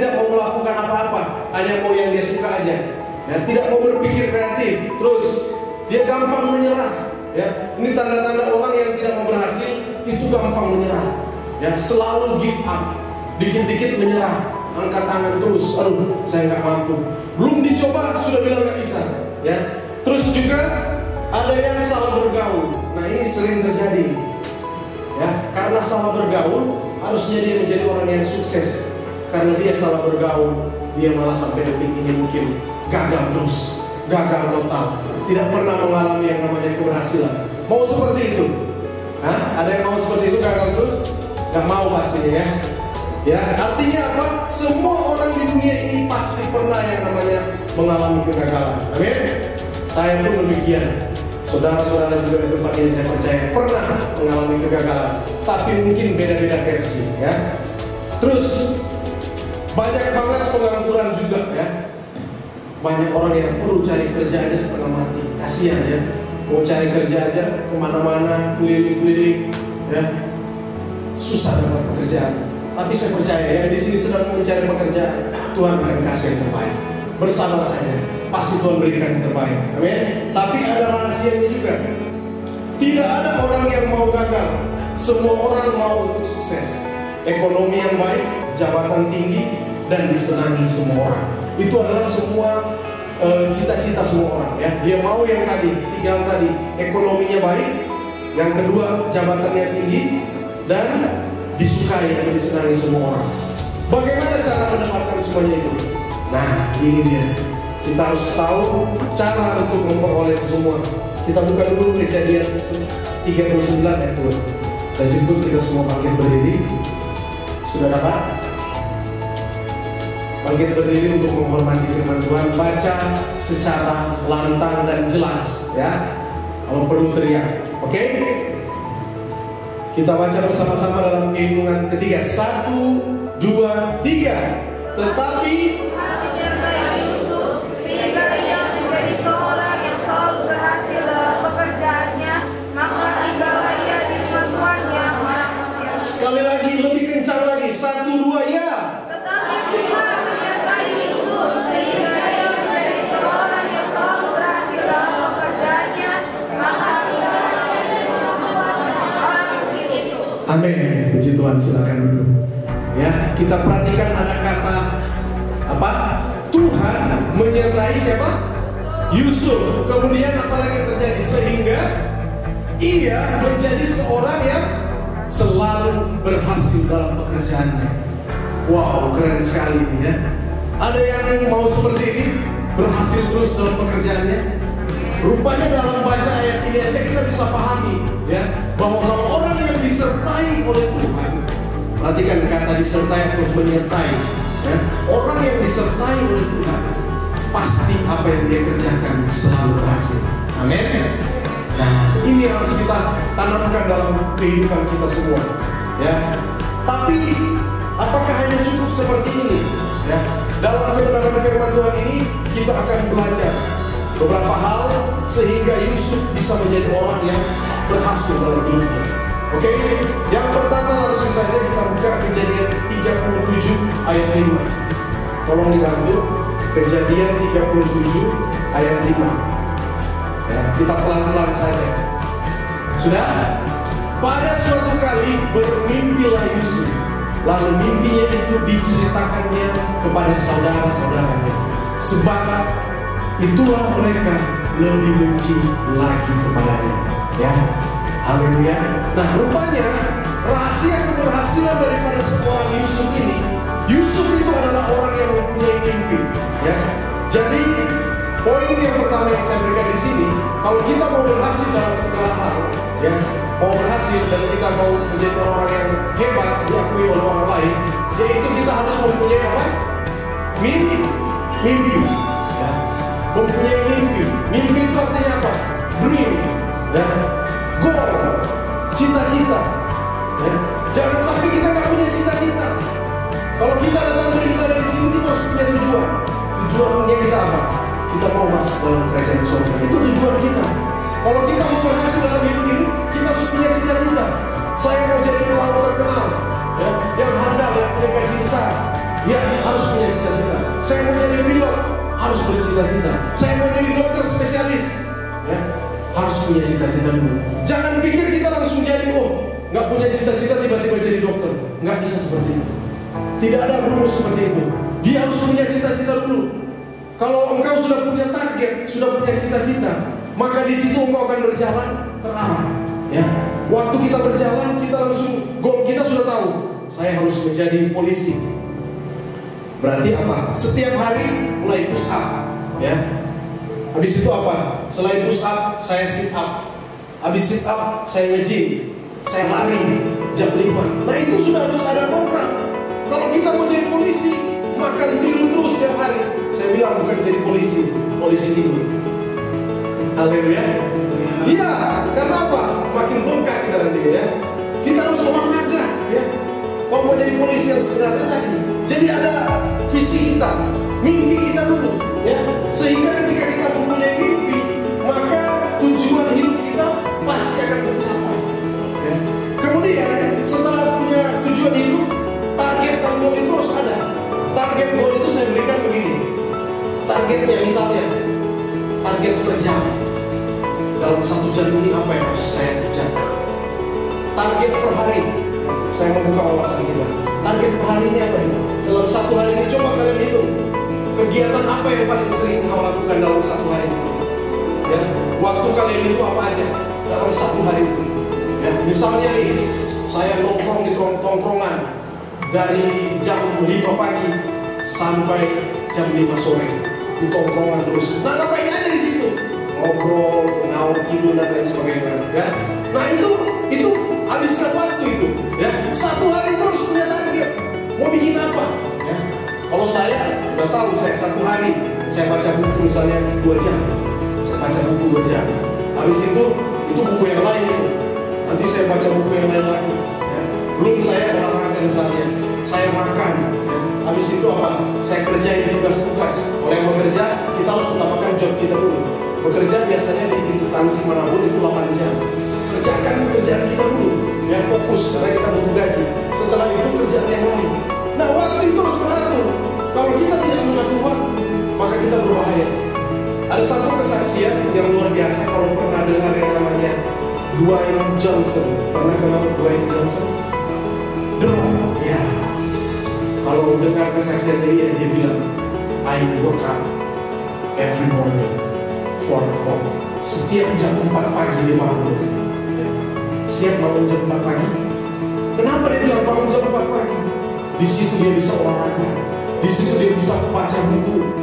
tidak mau melakukan apa-apa, hanya mau yang dia suka aja. Ya, tidak mau berpikir kreatif, terus dia gampang menyerah. Ya, ini tanda-tanda orang yang tidak mau berhasil itu gampang menyerah. Ya, selalu give up, dikit-dikit menyerah, angkat tangan terus. Aduh, saya nggak mampu. Belum dicoba sudah bilang nggak bisa. Ya, terus juga ada yang salah bergaul. Nah, ini sering terjadi. Ya, karena salah bergaul, harusnya dia menjadi orang yang sukses. Karena dia salah bergaul, dia malah sampai detik ini mungkin gagal terus, gagal total, tidak pernah mengalami yang namanya keberhasilan. Mau seperti itu? Hah? Ada yang mau seperti itu, gagal terus? Gak mau pastinya ya. Ya, artinya apa? Semua orang di dunia ini pasti pernah yang namanya mengalami kegagalan. Amin. Saya pun demikian. Saudara-saudara juga di tempat ini saya percaya pernah mengalami kegagalan, tapi mungkin beda-beda versi ya. Terus banyak banget pengangguran juga ya. Banyak orang yang perlu cari kerja aja setengah mati, kasihan ya. Mau cari kerja aja kemana-mana, keliling-keliling ya, susah dapat pekerjaan. Tapi saya percaya yang di sini sedang mencari pekerjaan, Tuhan akan kasih yang terbaik. Bersabar saja, pasti Tuhan berikan yang terbaik. Amin. Tapi ada rahasianya juga. Tidak ada orang yang mau gagal. Semua orang mau untuk sukses. Ekonomi yang baik, jabatan tinggi, dan disenangi semua orang. Itu adalah semua cita-cita semua orang ya. Dia mau yang tadi, tiga tadi, ekonominya baik, yang kedua jabatannya tinggi, dan disukai dan disenangi semua orang. Bagaimana cara mendapatkan semuanya itu? Nah, ini dia. Kita harus tahu cara untuk memperoleh semua. Kita buka dulu Kejadian 39 ayat 2. Kita jemput kita semua bangkit berdiri. Sudah dapat? Bangkit berdiri untuk menghormati firman Tuhan. Baca secara lantang dan jelas ya. Kalau perlu teriak. Oke? Kita baca bersama-sama dalam Kehidupan ketiga. 1, 2, 3. Tetapi Yusuf sehingga ia menjadi seorang yang selalu berhasil dalam pekerjaannya, maka tinggallah ia di rumah tuannya orang Mesir. Sekali lagi, lebih kencang lagi. 1, 2, ya. Tetapi Tuhan menyertai Yusuf sehingga ia menjadi seorang yang selalu berhasil dalam pekerjaannya, maka tinggallah ia di rumah orang Mesir itu. Amin. Puji Tuhan, silakan duduk. Ya, kita perhatikan ada kata apa? Tuhan menyertai siapa? Yusuf. Kemudian apa lagi yang terjadi? Sehingga ia menjadi seorang yang selalu berhasil dalam pekerjaannya. Wow, keren sekali ini ya. Ada yang mau seperti ini, berhasil terus dalam pekerjaannya. Rupanya dalam baca ayat ini aja kita bisa pahami ya, bahwa kalau orang yang disertai oleh Tuhan, perhatikan kata disertai atau menyertai ya. Orang yang disertai oleh Tuhan pasti apa yang dia kerjakan selalu berhasil. Amin. Nah, ini harus kita tanamkan dalam kehidupan kita semua ya. Tapi apakah hanya cukup seperti ini ya? Dalam kebenaran firman Tuhan ini kita akan belajar beberapa hal sehingga Yusuf bisa menjadi orang yang berhasil dalam hidupnya. Oke, yang pertama langsung saja kita buka Kejadian 37 ayat 5. Tolong dibantu, Kejadian 37 ayat 5 ya, kita pelan-pelan saja. Sudah? Pada suatu kali bermimpilah Yusuf, lalu mimpinya itu diceritakannya kepada saudara-saudaranya, sebab itulah mereka lebih benci lagi kepadanya ya. Haleluya. Nah, rupanya rahasia keberhasilan daripada seorang Yusuf ini, Yusuf itu adalah orang yang mempunyai mimpi ya. Jadi poin yang pertama yang saya berikan di sini, kalau kita mau berhasil dalam segala hal ya, mau berhasil dan kita mau menjadi orang yang hebat diakui oleh orang lain, yaitu kita harus mempunyai apa? Mimpi ya. Mempunyai mimpi. Mimpi itu artinya apa? Dream ya. Goal, cita-cita ya. Jangan sampai kita nggak punya cita-cita. Kalau kita datang beribadah di sini, kita harus punya tujuan. Tujuannya kita apa? Kita mau masuk dalam kerajaan surga. Itu tujuan kita. Kalau kita mau berhasil dalam hidup ini, kita harus punya cita-cita. Saya mau jadi pelaut terkenal ya, yang handal, yang punya gaji besar. Ya, harus punya Saya mau jadi pilot, harus bercita-cita. Saya mau jadi dokter spesialis, ya, harus punya cita-cita dulu. Jangan pikir kita langsung jadi, nggak punya cita-cita tiba-tiba jadi dokter. Nggak bisa seperti itu. Tidak ada rumus seperti itu. Dia harus punya cita-cita dulu. Kalau engkau sudah punya target, sudah punya cita-cita, maka di situ engkau akan berjalan terarah. Ya, waktu kita berjalan, kita langsung goal kita sudah tahu. Saya harus menjadi polisi. Berarti apa? Setiap hari mulai push up, ya. Habis itu apa? Selain push up, saya sit up. Habis sit up, saya nge-gym. Saya lari jam 5. Nah itu sudah harus ada program. Kalau kita mau jadi polisi, makan tidur terus setiap hari. Saya bilang bukan jadi polisi, polisi tidur. Haleluya. Iya, karena apa? Makin bengkak kita nanti, ya. Kita harus olahraga, ya. Kalau mau jadi polisi yang sebenarnya tadi. Jadi ada visi kita, mimpi kita dulu, ya. Sehingga ketika kita mempunyai mimpi, maka tujuan hidup kita pasti akan tercapai, ya. Kemudian setelah punya tujuan hidup, target dan goal itu harus ada. Target goal itu saya berikan begini. Targetnya misalnya, target kerja. Dalam 1 jam ini apa yang harus saya kerjakan? Target per hari. Saya membuka wawasan kita. Target per hari ini apa nih? Dalam 1 hari ini coba kalian hitung. Kegiatan apa yang paling sering kau lakukan dalam 1 hari itu? Ya, waktu kalian itu apa aja dalam 1 hari itu? Ya, misalnya nih, saya nongkrong di tongkrongan dari jam 5 pagi sampai jam 5 sore. Di tongkrongan terus. Nah, ngapain aja di situ? Ngobrol, ngaur tidur dan lain sebagainya, ya. Nah itu habiskan waktu itu, ya. 1 hari itu harus punya target. Mau bikin apa, ya? Kalau saya sudah tahu, saya 1 hari saya baca buku misalnya 2 jam. Saya baca buku 2 jam. Habis itu buku yang lain itu. Nanti saya baca buku yang lain lagi, ya. Belum saya olahraga misalnya, saya makan, ya. Habis itu apa? Saya kerjain tugas-tugas. Kalau yang bekerja, kita harus utamakan job kita dulu. Bekerja biasanya di instansi manapun itu 8 jam. Kerjakan pekerjaan kita dulu, yang fokus karena kita butuh gaji. Setelah itu kerjaan yang lain. Nah, waktu itu harus teratur. Kalau kita tidak mengatur waktu, maka kita berbahaya. Ada satu kesaksian yang luar biasa. Kalau pernah dengar yang namanya Dwayne Johnson. Pernah kenal Dwayne Johnson? Ya. Kalau dengar kesaksian dia bilang, I woke up every morning 4 o'clock. Setiap jam 4 pagi dia bangun. Ya. Siap bangun jam 4 pagi. Kenapa dia bilang bangun jam 4 pagi? Di situ dia bisa olahraga. Di situ dia bisa baca buku.